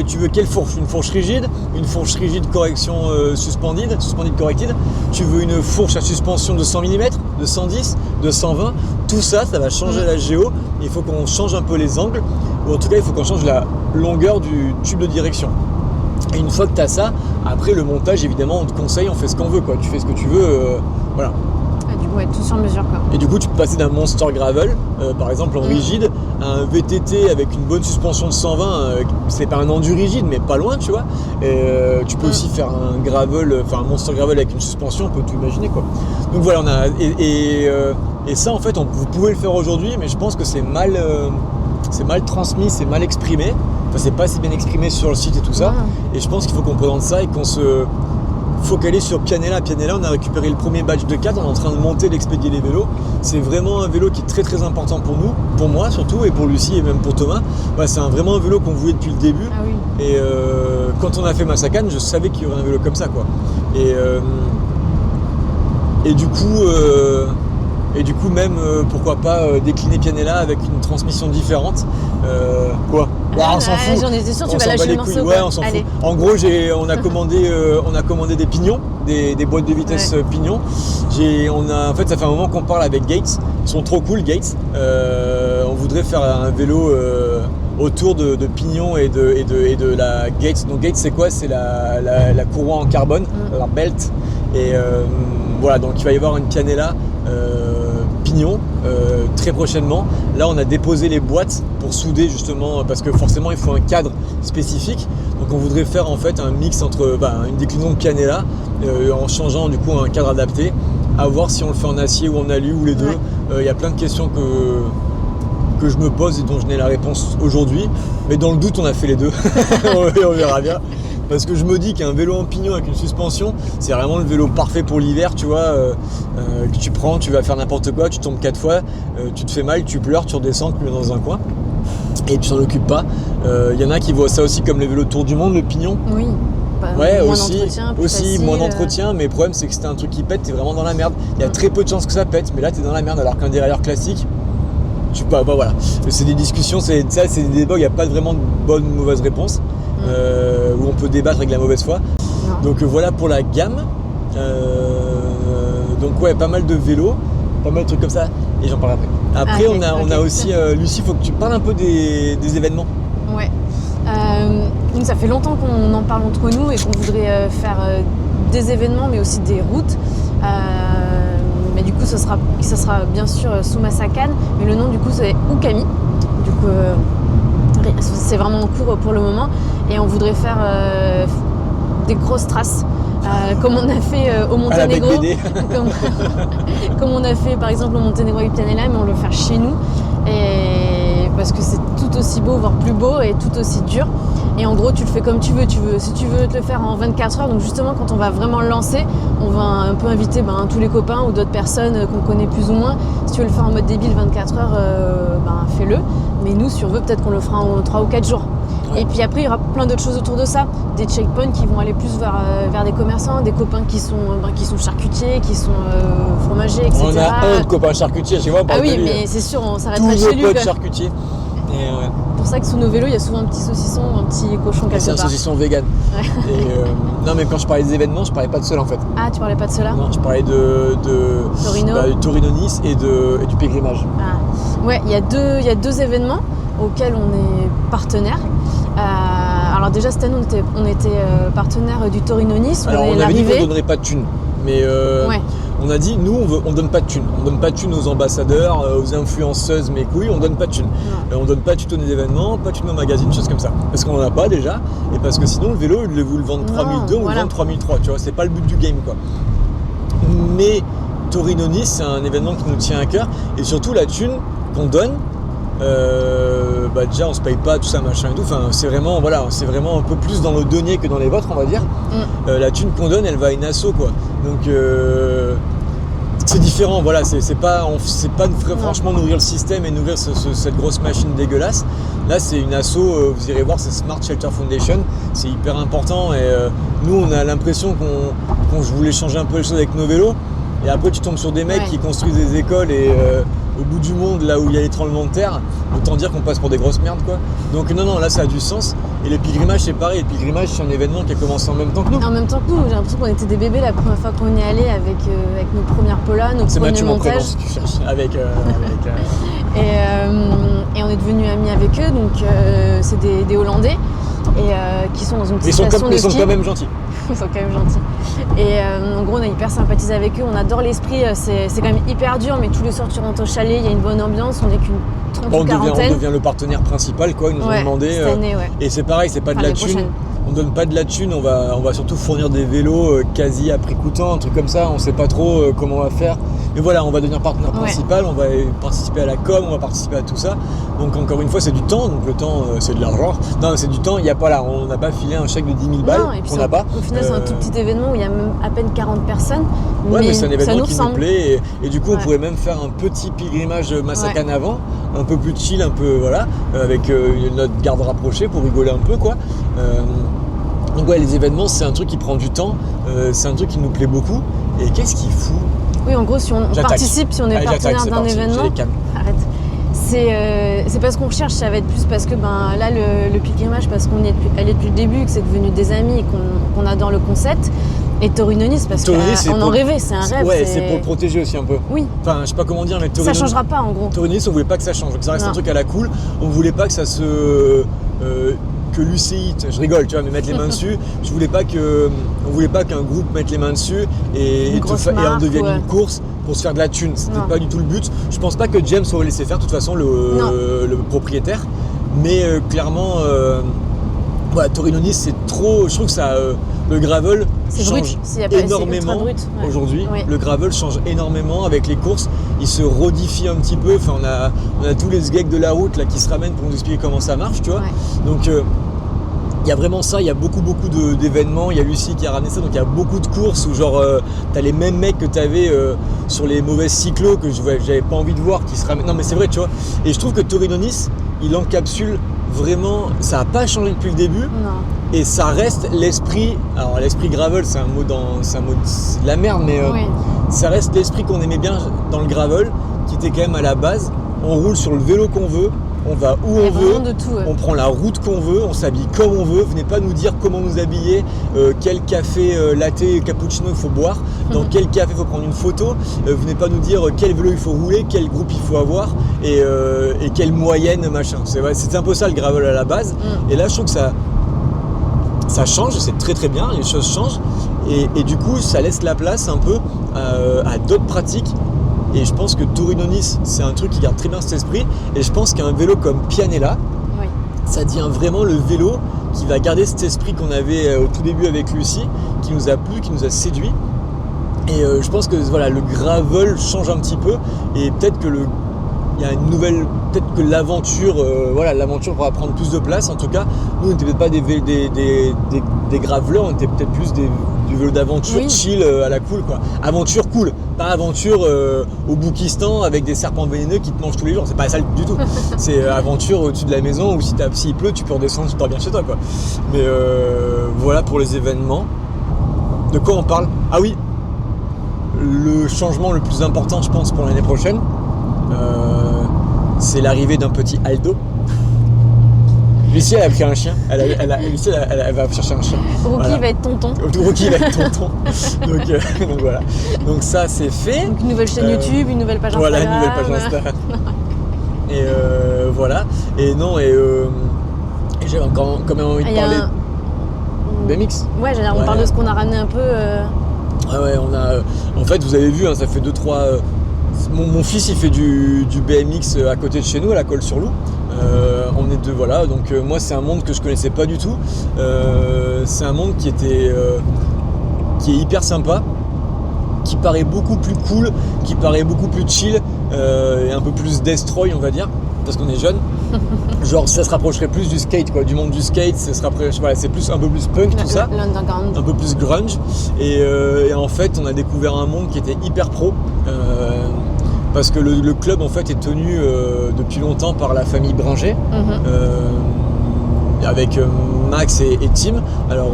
A: tu veux quelle fourche? Une fourche rigide correction suspended corrected. Tu veux une fourche à suspension de 100 mm, de 110, de 120. Tout ça, ça va changer la géo. Il faut qu'on change un peu les angles, ou en tout cas, il faut qu'on change la longueur du tube de direction. Et une fois que tu as ça, après le montage, évidemment, on te conseille, on fait ce qu'on veut, quoi. Tu fais ce que tu veux, voilà.
B: Du coup, tout sur mesure, quoi.
A: Et du coup, tu peux passer d'un Monster Gravel, par exemple en rigide, à un VTT avec une bonne suspension de 120. C'est pas un endu rigide, mais pas loin, tu vois. Et tu peux aussi faire un gravel, un Monster Gravel avec une suspension, on peut tout imaginer, quoi. Donc voilà, et ça, en fait, vous pouvez le faire aujourd'hui, mais je pense que c'est mal transmis, c'est mal exprimé. Enfin, c'est pas assez bien exprimé sur le site et tout ça. Et je pense qu'il faut qu'on présente ça et qu'on se focalise sur Pianella. Pianella, on a récupéré le premier badge de 4, on est en train de monter, d'expédier les vélos. C'est vraiment un vélo qui est très très important pour nous, pour moi surtout, et pour Lucie et même pour Thomas. C'est vraiment un vélo qu'on voulait depuis le début.
B: Ah oui.
A: Et quand on a fait Masakan, je savais qu'il y aurait un vélo comme ça, quoi. Et du coup, même pourquoi pas décliner Pianella avec une transmission différente. Quoi? On s'en fout.
B: J'en étais sûre, tu
A: On
B: vas
A: s'en bat
B: lâcher
A: les
B: le morceau.
A: couilles. Ouais, on s'en fout. En gros, on a commandé des pignons, des boîtes de vitesse pignons. En fait, ça fait un moment qu'on parle avec Gates. Ils sont trop cool, Gates. On voudrait faire un vélo autour de pignons et de la Gates. Donc Gates, c'est quoi? C'est la courroie en carbone, la belt. Et voilà, donc il va y avoir une Pianella pignon très prochainement. Là, on a déposé les boîtes pour souder, justement, parce que forcément il faut un cadre spécifique. Donc on voudrait faire en fait un mix entre une déclinaison de Pianella en changeant du coup un cadre adapté, à voir si on le fait en acier ou en alu ou les deux. Il y a plein de questions que je me pose et dont je n'ai la réponse aujourd'hui, mais dans le doute on a fait les deux. On verra bien. Parce que je me dis qu'un vélo en pignon avec une suspension, c'est vraiment le vélo parfait pour l'hiver, tu vois, que tu prends, tu vas faire n'importe quoi, tu tombes 4 fois, tu te fais mal, tu pleures, tu redescends, tu le mets dans un coin et tu t'en occupes pas. Il y en a qui voient ça aussi comme les vélos tour du monde, le pignon.
B: Oui.
A: Ouais,
B: moins
A: aussi,
B: d'entretien, plus facile.
A: moins d'entretien, mais le problème c'est que si t'as un truc qui pète, t'es vraiment dans la merde. Il y a très peu de chances que ça pète, mais là t'es dans la merde, alors qu'un dérailleur classique, voilà. C'est des discussions, c'est des débats où il n'y a pas vraiment de bonne ou mauvaise réponse. Où on peut débattre avec la mauvaise foi. Donc voilà pour la gamme. Donc ouais, pas mal de vélos, pas mal de trucs comme ça, et j'en parle après. Après on a aussi, Lucie, il faut que tu parles un peu des événements.
B: Ouais. Donc ça fait longtemps qu'on en parle entre nous et qu'on voudrait faire des événements, mais aussi des routes. Mais du coup, ça sera bien sûr sous Masakan, mais le nom du coup c'est Ukami. Du coup, c'est vraiment en cours pour le moment, et on voudrait faire des grosses traces, comme on a fait au Monténégro, comme on a fait par exemple au Monténégro avec Pianella, mais on veut le faire chez nous, et parce que c'est tout aussi beau, voire plus beau, et tout aussi dur. Et en gros, tu le fais comme tu veux. Si tu veux te le faire en 24 heures, donc justement quand on va vraiment le lancer, on va un peu inviter tous les copains ou d'autres personnes qu'on connaît plus ou moins. Si tu veux le faire en mode débile 24 heures, fais-le. Mais nous, si on veut, peut-être qu'on le fera en 3 ou 4 jours. Ouais. Et puis après, il y aura plein d'autres choses autour de ça. Des checkpoints qui vont aller plus vers des commerçants, des copains qui sont charcutiers, qui sont fromagers, etc.
A: On a un copain charcutier chez moi.
B: Ah oui, mais c'est sûr, on s'arrêtera
A: chez
B: lui.
A: Tous nos potes charcutiers. Et,
B: C'est pour ça que sous nos vélos, il y a souvent un petit saucisson, un petit cochon quelque
A: c'est un
B: part.
A: saucisson vegan.
B: Ouais.
A: Et, non mais quand je parlais des événements, je parlais pas de ceux-là en fait.
B: Ah, tu parlais pas de cela?
A: Non, je parlais de
B: Torino.
A: du Torino Nice et du pèlerinage.
B: Ah. Ouais, il y a deux événements auxquels on est partenaire. Alors déjà cette année on était partenaire du Torino Nice.
A: Alors on avait dit qu'on ne donnerait pas de thunes, mais
B: ouais.
A: on a dit nous on donne pas de thunes. On donne pas de thunes aux ambassadeurs, aux influenceuses, mes couilles, on donne pas de thunes. On donne pas de thunes aux événements, pas de thunes aux magazines, choses comme ça. Parce qu'on en a pas déjà, et parce que sinon le vélo, vous le vendez 3002 ou vous le vendez 3003, tu vois, c'est pas le but du game quoi. Mais Torino Nice, c'est un événement qui nous tient à cœur, et surtout la thune qu'on donne, déjà on se paye pas tout ça machin et tout, enfin c'est vraiment un peu plus dans nos deniers que dans les vôtres on va dire. La thune qu'on donne elle va à une asso quoi, donc c'est différent, voilà, c'est pas franchement nourrir le système et nourrir cette grosse machine dégueulasse. Là c'est une asso, vous irez voir, c'est Smart Shelter Foundation, c'est hyper important, et nous on a l'impression qu'on voulait changer un peu les choses avec nos vélos, et après tu tombes sur des mecs qui construisent des écoles et au bout du monde, là où il y a les tremblements de terre, autant dire qu'on passe pour des grosses merdes quoi. Donc non, là ça a du sens. Et le pèlerinage c'est pareil, le pèlerinage c'est un événement qui a commencé en même temps que nous.
B: En même temps que nous, j'ai l'impression qu'on était des bébés la première fois qu'on y allait avec nos premières polas, nos premiers montages.
A: Avec
B: Et on est devenus amis avec eux, donc c'est des Hollandais et qui sont dans une petite station de ski.
A: Ils sont quand même gentils.
B: Ils sont quand même gentils. Et en gros, on a hyper sympathisé avec eux, on adore l'esprit, c'est quand même hyper dur, mais tous les soirs tu rentres au chalet, il y a une bonne ambiance, on n'est qu'une trentaine, quarantaine.
A: On devient le partenaire principal quoi, ils nous ont demandé.
B: Cette année,
A: et c'est pareil, c'est pas de la thune. On donne pas de la thune, on va surtout fournir des vélos quasi à prix coûtant, un truc comme ça, on sait pas trop comment on va faire. Mais voilà, on va devenir partenaire principal, on va participer à la com, on va participer à tout ça. Donc encore une fois, c'est du temps, donc le temps c'est de l'argent. Non, c'est du temps, il y a pas là, on n'a pas filé un chèque de 10 000 balles, on n'a pas.
B: Au final, c'est un tout petit événement où il y a même à peine 40 personnes.
A: Ouais, mais c'est un événement qui
B: ressemble.
A: nous plaît, et du coup on pourrait même faire un petit pèlerinage Masakan avant, un peu plus chill, un peu voilà, avec notre garde rapprochée pour rigoler un peu quoi. Donc ouais, les événements c'est un truc qui prend du temps, c'est un truc qui nous plaît beaucoup. Et qu'est-ce qui fout?
B: Oui, en gros, si on participe, si on est partenaire d'un événement, arrête. C'est pas ce qu'on recherche, ça va être plus parce que là le pèlerinage, parce qu'on elle est depuis le début, que c'est devenu des amis et qu'on adore le concept. Et Torino Nice parce qu'on en rêvait, c'est un rêve.
A: Ouais, c'est pour le protéger aussi un peu.
B: Oui.
A: Enfin, je sais pas comment dire, mais Torino.
B: Ça changera pas en gros.
A: Torino Nice, on voulait pas que ça change, que ça reste un truc à la cool. On voulait pas que ça se que l'UCI, je rigole, tu vois, mais mettre les mains dessus. On voulait pas qu'un groupe mette les mains dessus et on devienne une course pour se faire de la thune. C'était pas du tout le but. Je pense pas que James aurait laissé faire, de toute façon, le propriétaire. Mais clairement, Torino Nice, c'est trop. Je trouve que ça, le gravel change énormément aujourd'hui. Oui. Le gravel change énormément avec les courses. Il se rodifie un petit peu. Enfin, on a tous les sgeeks de la route là qui se ramènent pour nous expliquer comment ça marche, tu vois. Ouais. Donc il y a vraiment ça, il y a beaucoup d'événements, il y a Lucie qui a ramené ça, donc il y a beaucoup de courses où genre t'as les mêmes mecs que t'avais sur les mauvaises cyclos que j'avais pas envie de voir qui se ramènent. Non mais c'est vrai, tu vois. Et je trouve que Torino Nice, il encapsule vraiment, ça a pas changé depuis le début. Non. Et ça reste l'esprit, alors l'esprit gravel c'est de la merde, mais ça reste l'esprit qu'on aimait bien dans le gravel, qui était quand même à la base, on roule sur le vélo qu'on veut, on va où on veut, on prend la route qu'on veut, on s'habille comme on veut, venez pas nous dire comment nous habiller, quel café latte, cappuccino il faut boire, dans quel café il faut prendre une photo, venez pas nous dire quel vélo il faut rouler, quel groupe il faut avoir et quelle moyenne machin. C'est un peu ça le gravel à la base, et là je trouve que ça change, c'est très très bien, les choses changent et du coup ça laisse la place un peu à d'autres pratiques. Et je pense que Torino Nice, c'est un truc qui garde très bien cet esprit. Et je pense qu'un vélo comme Pianella, ça devient vraiment le vélo qui va garder cet esprit qu'on avait au tout début avec Lucie, qui nous a plu, qui nous a séduit. Et je pense que voilà, le gravel change un petit peu. Et peut-être que il y a une nouvelle, peut-être que l'aventure pourra prendre plus de place. En tout cas, nous, on n'était peut-être pas des graveleurs, on était peut-être plus du vélo d'aventure chill à la cool, quoi. Aventure cool, pas aventure au Boukistan avec des serpents vénéneux qui te mangent tous les jours. C'est pas ça du tout. C'est aventure au-dessus de la maison où s'il pleut, tu peux redescendre super bien chez toi, quoi. Mais voilà pour les événements. De quoi on parle? Ah oui, le changement le plus important, je pense, pour l'année prochaine. c'est l'arrivée d'un petit Aldo. Lucie, elle a pris un chien. Lucie, elle va chercher un chien.
B: Rookie va être tonton.
A: Rookie va être tonton. Donc voilà. Donc ça, c'est fait.
B: Donc une nouvelle chaîne YouTube, une nouvelle page Instagram.
A: Voilà, une nouvelle page Instagram. Et voilà. Et non, et j'avais encore quand même envie de parler BMX.
B: Ouais, on parle de ce qu'on a ramené un peu.
A: Ah ouais, on a. En fait, vous avez vu, hein, ça fait 2-3. Mon fils, il fait du BMX à côté de chez nous, à la Colle-sur-Loup. On est deux, voilà. Donc moi, c'est un monde que je connaissais pas du tout. C'est un monde qui est hyper sympa, qui paraît beaucoup plus cool, qui paraît beaucoup plus chill et un peu plus destroy, on va dire, parce qu'on est jeune. Genre, ça se rapprocherait plus du skate, quoi, du monde du skate. Voilà, c'est plus un peu plus punk, tout ça, un peu plus grunge. Et en fait, on a découvert un monde qui était hyper pro. Parce que le club en fait est tenu depuis longtemps par la famille Bringer, avec Max et Tim. Alors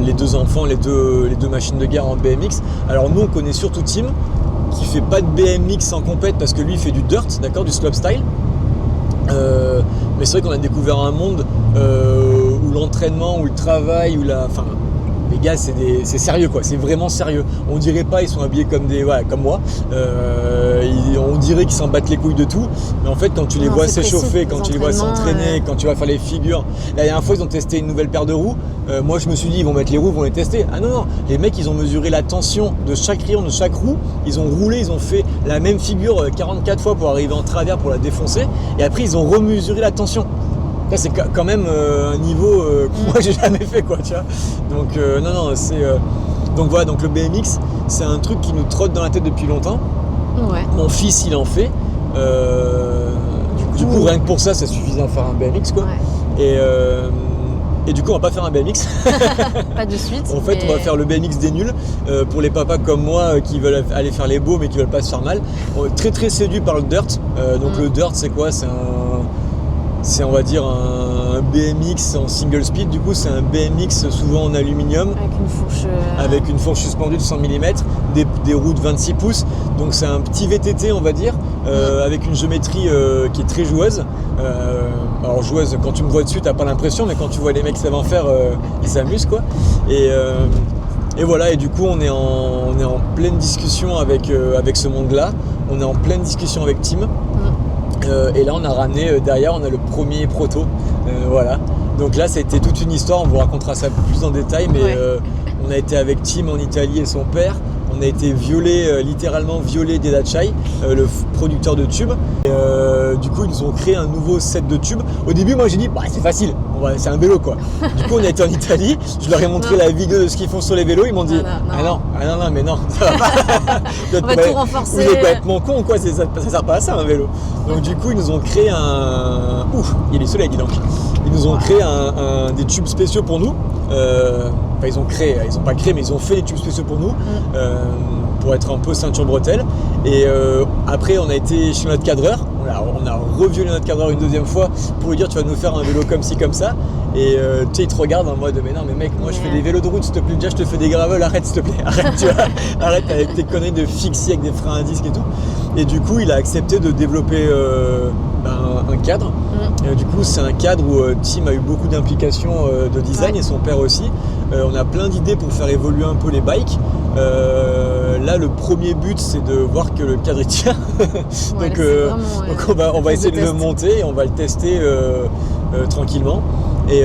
A: les deux enfants, les deux machines de guerre en BMX. Alors nous on connaît surtout Tim, qui fait pas de BMX en compète parce que lui il fait du dirt, d'accord, du slopestyle. Mais c'est vrai qu'on a découvert un monde où l'entraînement, où le travail, les gars, c'est sérieux, quoi. C'est vraiment sérieux. On dirait pas, ils sont habillés comme moi. On dirait qu'ils s'en battent les couilles de tout. Mais en fait, quand tu les vois s'échauffer, quand tu les vois s'entraîner, quand tu vas faire les figures. La dernière fois, ils ont testé une nouvelle paire de roues. Moi, je me suis dit, ils vont mettre les roues, ils vont les tester. Ah non. Les mecs, ils ont mesuré la tension de chaque rayon, de chaque roue. Ils ont roulé, ils ont fait la même figure 44 fois pour arriver en travers pour la défoncer. Et après, ils ont remesuré la tension. Là, c'est quand même un niveau que moi j'ai jamais fait, quoi, tu vois. Donc c'est donc voilà, donc le BMX c'est un truc qui nous trotte dans la tête depuis longtemps.
B: Ouais.
A: Mon fils il en fait. Du coup rien que pour ça suffisait à faire un BMX, quoi. Ouais. Et du coup on va pas faire un BMX.
B: Pas de suite.
A: En fait on va faire le BMX des nuls pour les papas comme moi qui veulent aller faire les beaux mais qui veulent pas se faire mal. Très très séduit par le dirt. Donc le dirt c'est quoi? C'est on va dire un BMX en single speed, du coup c'est un BMX souvent en aluminium avec une fourche suspendue de 100 mm, des roues de 26 pouces, donc c'est un petit VTT on va dire, avec une géométrie qui est très joueuse. Alors joueuse, quand tu me vois dessus t'as pas l'impression, mais quand tu vois les mecs qui savent en faire, ils s'amusent, quoi. Et voilà, et du coup on est en pleine discussion avec ce monde là, on est en pleine discussion avec Tim. Et là on a ramené derrière, on a le premier proto, voilà. Donc là ça a été toute une histoire, on vous racontera ça plus en détail, mais on a été avec Tim en Italie et son père. On a été littéralement violé d'Edachai, le producteur de tubes. Et, du coup, ils nous ont créé un nouveau set de tubes. Au début, moi j'ai dit, c'est facile, c'est un vélo, quoi. Du coup, on a été en Italie, je leur ai montré la vidéo de ce qu'ils font sur les vélos. Ils m'ont dit, mais non, ça va pas.
B: On va tout renforcer.
A: Vous êtes complètement con, quoi, ça sert pas à ça, un vélo. Donc du coup, ils nous ont créé il y a du soleil, dis donc. Ils nous ont créé des tubes spéciaux pour nous. Ils ont pas créé, mais ils ont fait des tubes spéciaux pour nous, pour être un peu ceinture bretelle. Et après, on a été chez notre cadreur. On a reviolé notre cadreur une deuxième fois pour lui dire, tu vas nous faire un vélo comme ci, comme ça. Et tu sais, il te regarde en mode, mais non, mais mec, moi je fais des vélos de route, s'il te plaît. Déjà, je te fais des gravels, arrête, s'il te plaît. Arrête, tu vois. Arrête avec tes conneries de fixie avec des freins à disque et tout. Et du coup, il a accepté de développer un cadre. Du coup, c'est un cadre où Tim a eu beaucoup d'implications de design, et son père aussi. On a plein d'idées pour faire évoluer un peu les bikes. Là, le premier but, c'est de voir que le cadre tient. Donc on va essayer de le monter et on va le tester tranquillement. Et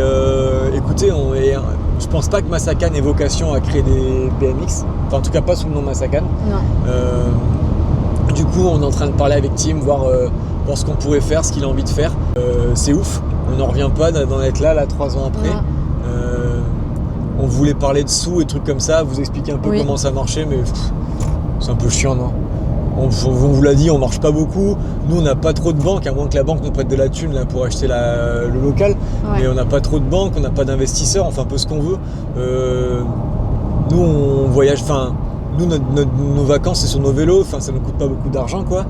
A: écoutez, je pense pas que Masakan ait vocation à créer des BMX. Enfin, en tout cas, pas sous le nom Masakan.
B: Non.
A: Du coup, on est en train de parler avec Tim, voir ce qu'on pourrait faire, ce qu'il a envie de faire. C'est ouf, on n'en revient pas d'en être là 3 ans après. On voulait parler de sous et trucs comme ça, vous expliquer un peu comment ça marchait, mais c'est un peu chiant, non? On vous l'a dit, on marche pas beaucoup. Nous, on n'a pas trop de banque, à moins que la banque nous prête de la thune là, pour acheter le local. Ouais. Mais on n'a pas trop de banque, on n'a pas d'investisseurs, on fait un peu ce qu'on veut. Nous, on voyage, nous, nos vacances, c'est sur nos vélos, ça ne coûte pas beaucoup d'argent, quoi.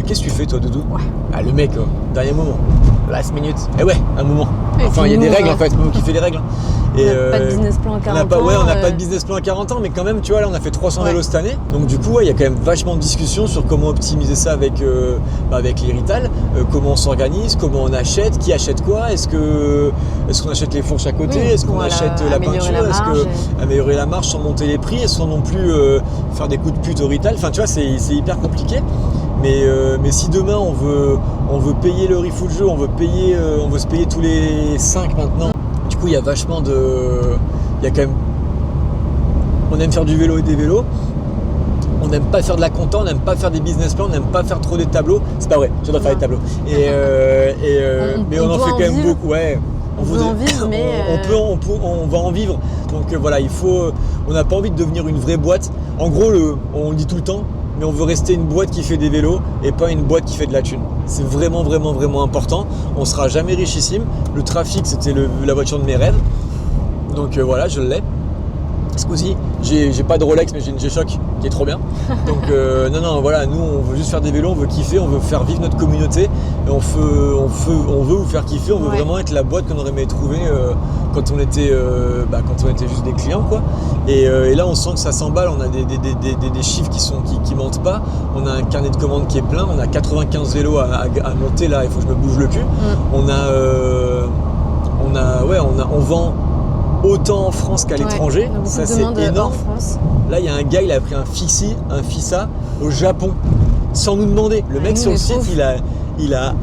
A: Qu'est-ce que tu fais, toi, Doudou?
B: Ouais.
A: Le mec, dernier moment. last minute. Et ouais, un moment.
B: Et
A: Enfin,
B: puis
A: il y a des
B: nous,
A: règles en fait, c'est nous qui fait les règles.
B: On n'a pas de business plan à 40 ans.
A: On n'a pas de business plan à 40 ans, mais quand même, tu vois, là, on a fait 300 vélos cette année. Donc, du coup, il y a quand même vachement de discussions sur comment optimiser ça avec les Rital, comment on s'organise, comment on achète, qui achète quoi, est-ce qu'on achète les fourches à côté, est-ce qu'on achète la peinture, améliorer la marge sans monter les prix et sans non plus faire des coups de pute au Rital. Enfin, tu vois, c'est hyper compliqué. Mais si demain on veut payer le refoot jeu, on veut se payer tous les 5 maintenant. Du coup, il y a vachement il y a quand même, on aime faire du vélo et des vélos. On n'aime pas faire de la compta, on n'aime pas faire des business plans, on n'aime pas faire trop des tableaux. C'est pas vrai, j'adore faire des tableaux. Mais on en fait quand même beaucoup. Ouais.
B: On veut en vivre, mais
A: on va en vivre. Donc voilà, on n'a pas envie de devenir une vraie boîte. En gros, on le dit tout le temps, mais on veut rester une boîte qui fait des vélos et pas une boîte qui fait de la thune. C'est vraiment, vraiment, vraiment important. On sera jamais richissime. Le trafic, c'était la voiture de mes rêves. Donc voilà, je l'ai. Ce coup-ci, j'ai pas de Rolex, mais j'ai une G-Shock qui est trop bien. Donc non, voilà, nous on veut juste faire des vélos, on veut kiffer, on veut faire vivre notre communauté. Et on veut vous faire kiffer, on veut vraiment être la boîte qu'on aurait aimé trouver quand on était juste des clients, quoi. Et là, on sent que ça s'emballe, on a des chiffres qui mentent pas. On a un carnet de commandes qui est plein, on a 95 vélos à monter là, il faut que je me bouge le cul. On vend autant en France qu'à l'étranger, ça c'est énorme. Là, il y a un gars, il a pris un Fissa au Japon, sans nous demander. Le mec sur le site, il a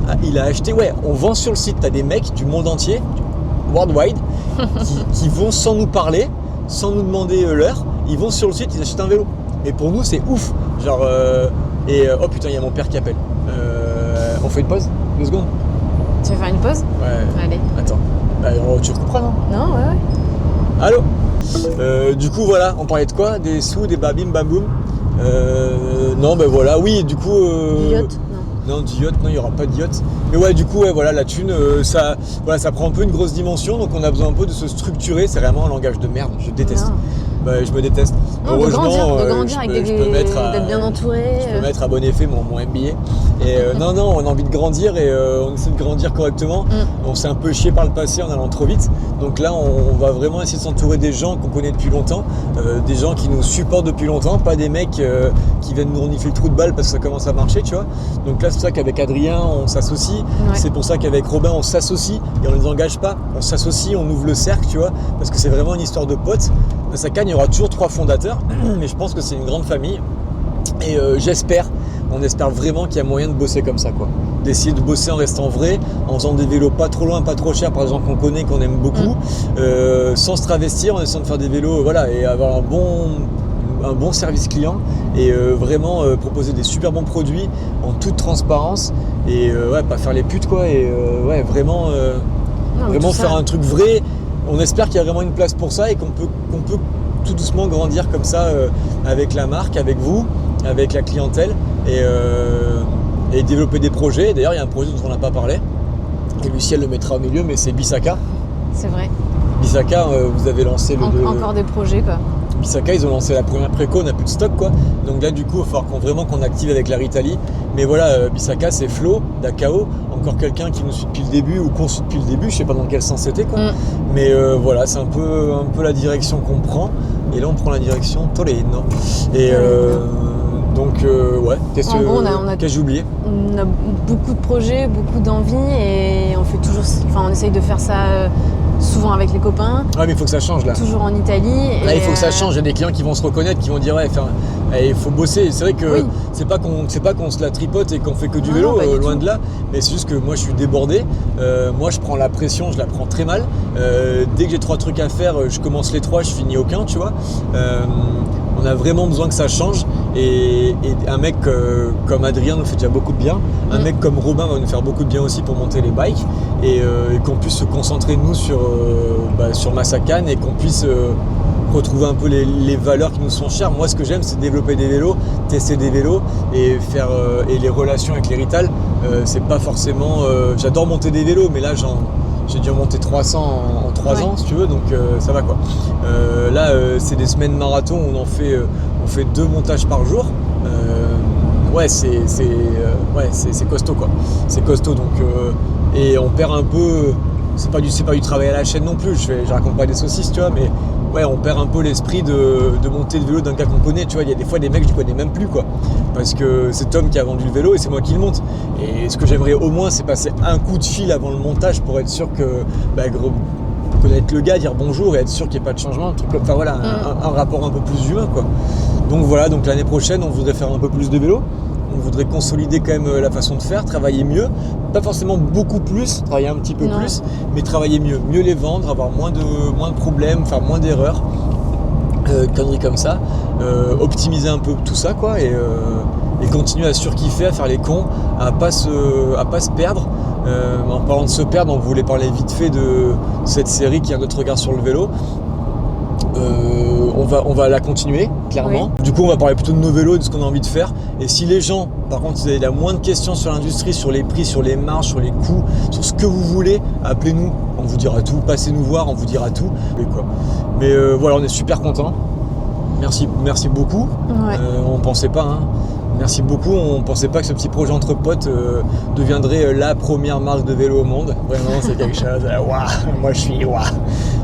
A: acheté. Ouais, on vend sur le site. T'as des mecs du monde entier, worldwide, qui vont sans nous parler, sans nous demander l'heure. Ils vont sur le site, ils achètent un vélo. Et pour nous, c'est ouf. Genre, oh putain, il y a mon père qui appelle. On fait une pause, 2 secondes.
B: Tu veux faire une pause?
A: Ouais.
B: Allez.
A: Attends. Tu recouperas, non?
B: Non, ouais.
A: Allô. Du coup, voilà, on parlait de quoi? Des sous, des babim bam boum. Non, ben voilà, oui, du coup.
B: Du yacht?
A: Non, du yacht, non, il n'y aura pas de yacht. Mais ouais, du coup, ouais, voilà, la thune, ça prend un peu une grosse dimension, donc on a besoin un peu de se structurer. C'est vraiment un langage de merde, je déteste. Je me déteste.
B: Non,
A: heureusement,
B: de grandir d'être bien entouré.
A: Je peux mettre à bon effet mon MBA. Et non, on a envie de grandir et on essaie de grandir correctement. On s'est un peu chié par le passé en allant trop vite. Donc là, on va vraiment essayer de s'entourer des gens qu'on connaît depuis longtemps, des gens qui nous supportent depuis longtemps, pas des mecs qui viennent nous renifler le trou de balle parce que ça commence à marcher, tu vois. Donc là, c'est pour ça qu'avec Adrien, on s'associe. Ouais. C'est pour ça qu'avec Robin, on s'associe et on ne les engage pas. On s'associe, on ouvre le cercle, tu vois, parce que c'est vraiment une histoire de potes. Masakan, il y aura toujours 3 fondateurs, mais je pense que c'est une grande famille. Et on espère vraiment qu'il y a moyen de bosser comme ça, quoi. D'essayer de bosser en restant vrai, en faisant des vélos pas trop loin, pas trop chers par des gens qu'on connaît, qu'on aime beaucoup, sans se travestir, en essayant de faire des vélos, voilà, et avoir un bon service client et vraiment proposer des super bons produits en toute transparence et pas faire les putes, quoi, et vraiment faire un truc vrai. On espère qu'il y a vraiment une place pour ça et qu'on peut tout doucement grandir comme ça avec la marque, avec vous, avec la clientèle et développer des projets. D'ailleurs, il y a un projet dont on n'a pas parlé et Lucie elle le mettra au milieu, mais c'est Bissaka.
B: C'est vrai.
A: Bissaka, vous avez lancé
B: encore des projets, quoi.
A: Bissaka, ils ont lancé la première préco, on n'a plus de stock, quoi. Donc là, du coup, il va falloir qu'on active avec la Ritali. Mais voilà, Bissaka, c'est Flo, d'Akao, encore quelqu'un qui nous suit depuis le début ou qu'on suit depuis le début, je sais pas dans quel sens c'était, quoi. Mais voilà, c'est un peu la direction qu'on prend. Et là, on prend la direction Torino. Et qu'est-ce que j'ai oublié?
B: On a beaucoup de projets, beaucoup d'envie et on essaye de faire ça souvent avec les copains.
A: Ouais, mais il faut que ça change là.
B: Toujours en Italie.
A: Là, il faut que ça change. Il y a des clients qui vont se reconnaître, qui vont dire il faut bosser. C'est vrai que c'est pas qu'on se la tripote et qu'on fait que du vélo, loin de là. Mais c'est juste que moi, je suis débordé. Moi, je prends la pression, je la prends très mal. Dès que j'ai 3 trucs à faire, je commence les 3, je finis aucun, tu vois. On a vraiment besoin que ça change et un mec comme Adrien nous fait déjà beaucoup de bien. Un mec comme Robin va nous faire beaucoup de bien aussi pour monter les bikes et qu'on puisse se concentrer nous sur Masakan et qu'on puisse retrouver un peu les valeurs qui nous sont chères. Moi, ce que j'aime, c'est développer des vélos, tester des vélos et faire et les relations avec les Rital. C'est pas forcément. J'adore monter des vélos, mais là j'ai dû en monter 300 en 3 ans, si tu veux, donc ça va, quoi. Là, c'est des semaines marathon où on fait 2 montages par jour. ouais, c'est costaud quoi. C'est costaud donc et on perd un peu. C'est pas du travail à la chaîne non plus. Je raconte pas des saucisses, tu vois, mais ouais, on perd un peu l'esprit de monter le vélo d'un gars qu'on connaît. Tu vois, il y a des fois des mecs je connais même plus quoi, parce que c'est Tom qui a vendu le vélo et c'est moi qui le monte. Et ce que j'aimerais au moins, c'est passer un coup de fil avant le montage pour être sûr que connaître le gars, dire bonjour et être sûr qu'il n'y ait pas de changement, un truc comme ça. Voilà, un rapport un peu plus humain quoi. Donc voilà, donc l'année prochaine, on voudrait faire un peu plus de vélo. On voudrait consolider quand même la façon de faire, travailler mieux, pas forcément beaucoup plus, travailler un petit peu plus, mais travailler mieux les vendre, avoir moins de problèmes, enfin moins d'erreurs, conneries comme ça, optimiser un peu tout ça quoi, et continuer à surkiffer, à faire les cons, à pas se perdre. En parlant de se perdre, on voulait parler vite fait de cette série qui a notre regard sur le vélo. On va la continuer, clairement. Oui. Du coup, on va parler plutôt de nos vélos et de ce qu'on a envie de faire. Et si les gens, par contre, vous avez la moindre question sur l'industrie, sur les prix, sur les marges, sur les coûts, sur ce que vous voulez, appelez-nous, on vous dira tout. Passez nous voir, on vous dira tout. Mais voilà, on est super contents. Merci beaucoup. Ouais. On pensait pas, hein. Merci beaucoup, on pensait pas que ce petit projet entre potes deviendrait la première marque de vélo au monde. Vraiment, c'est quelque chose. Waouh, moi je suis waouh.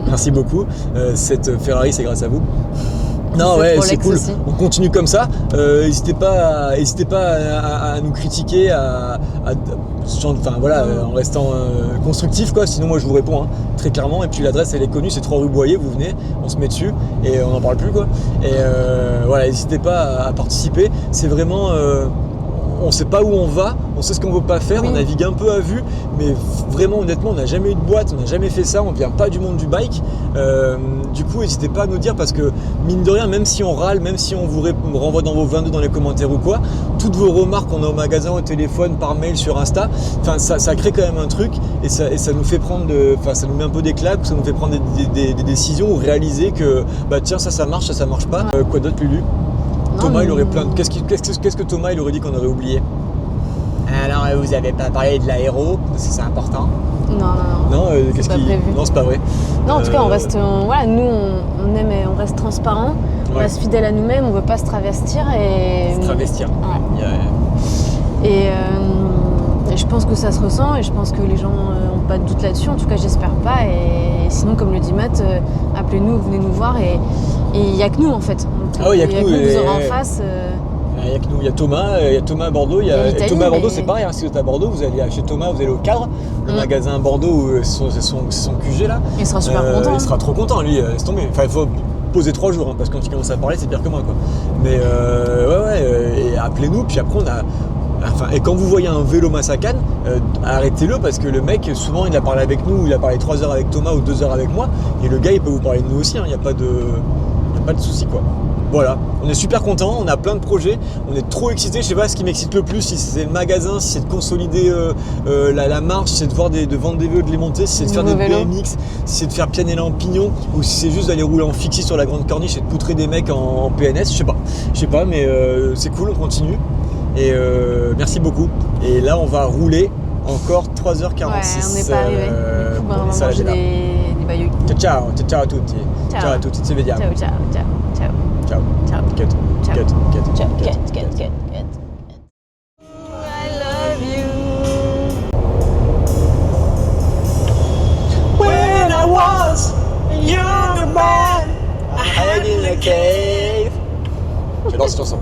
A: Merci beaucoup. Cette Ferrari, c'est grâce à vous. Non, ouais, c'est cool. Aussi. On continue comme ça. N'hésitez pas à nous critiquer, en restant constructif, quoi. Sinon, moi, je vous réponds très clairement. Et puis, l'adresse, elle est connue, c'est 3 rue Boyer. Vous venez, on se met dessus et on n'en parle plus, quoi. Et voilà, n'hésitez pas à participer. C'est vraiment. On sait pas où on va, on sait ce qu'on veut pas faire, oui. On navigue un peu à vue, mais vraiment honnêtement on n'a jamais eu de boîte, on n'a jamais fait ça, on vient pas du monde du bike. Du coup n'hésitez pas à nous dire, parce que mine de rien, même si on râle, même si on vous renvoie dans vos 22 dans les commentaires ou quoi, toutes vos remarques qu'on a au magasin, au téléphone, par mail, sur Insta, ça crée quand même un truc et ça nous fait prendre, ça nous met un peu des claques, ça nous fait prendre des décisions ou réaliser que tiens ça marche, ça marche pas. Quoi d'autre, Lulu? Thomas, il aurait plein de... Qu'est-ce que Thomas, il aurait dit qu'on aurait oublié? Alors, vous avez pas parlé de l'aéro, parce que c'est important. Non, qu'est-ce qu'il... Non, c'est pas vrai.
B: Non, en tout cas, on reste... nous, on aime et on reste transparent, on reste fidèle à nous-mêmes, on veut pas se travestir et...
A: Se travestir.
B: Ouais. Et je pense que ça se ressent et je pense que les gens n'ont pas de doute là-dessus, en tout cas, j'espère pas. Et sinon, comme le dit Matt, appelez-nous, venez nous voir et il n'y a que nous en fait.
A: Ah oui, il y a que nous.
B: Vous aurez en face.
A: Il y a que nous. Il y a Thomas à Bordeaux. Thomas à Bordeaux, c'est pareil. Si vous êtes à Bordeaux, vous allez chez Thomas, vous allez au Cadre, le magasin à Bordeaux où c'est son QG là.
B: Il sera super content.
A: Il sera trop content, lui. Laisse tomber. Enfin, il faut poser 3 jours, parce que quand il commence à parler, c'est pire que moi, quoi. Mais et appelez-nous. Puis après, et quand vous voyez un vélo Masakan, arrêtez-le, parce que le mec, souvent, il a parlé avec nous, il a parlé 3 heures avec Thomas ou 2 heures avec moi, et le gars, il peut vous parler de nous aussi. Il n'y a pas de souci, quoi. Voilà, on est super contents, on a plein de projets, on est trop excités. Je sais pas ce qui m'excite le plus, si c'est le magasin, si c'est de consolider la marche, si c'est de vendre des vélos, de les monter, si c'est de faire des BMX, si c'est de faire pianer en pignon, ou si c'est juste d'aller rouler en fixie sur la grande corniche et de poutrer des mecs en PNS, je sais pas, mais c'est cool, on continue. Et merci beaucoup. Et là, on va rouler encore 3h46.
B: Ouais, on n'est pas arrivé. Du coup, on va manger des bailleux.
A: Ciao a tutti. Ciao a tutti, ci vediamo.
B: Ciao.
A: Ciao. Cut.
B: I love you.
A: When I was a young man, I hid in a cave. J'adore cette chanson.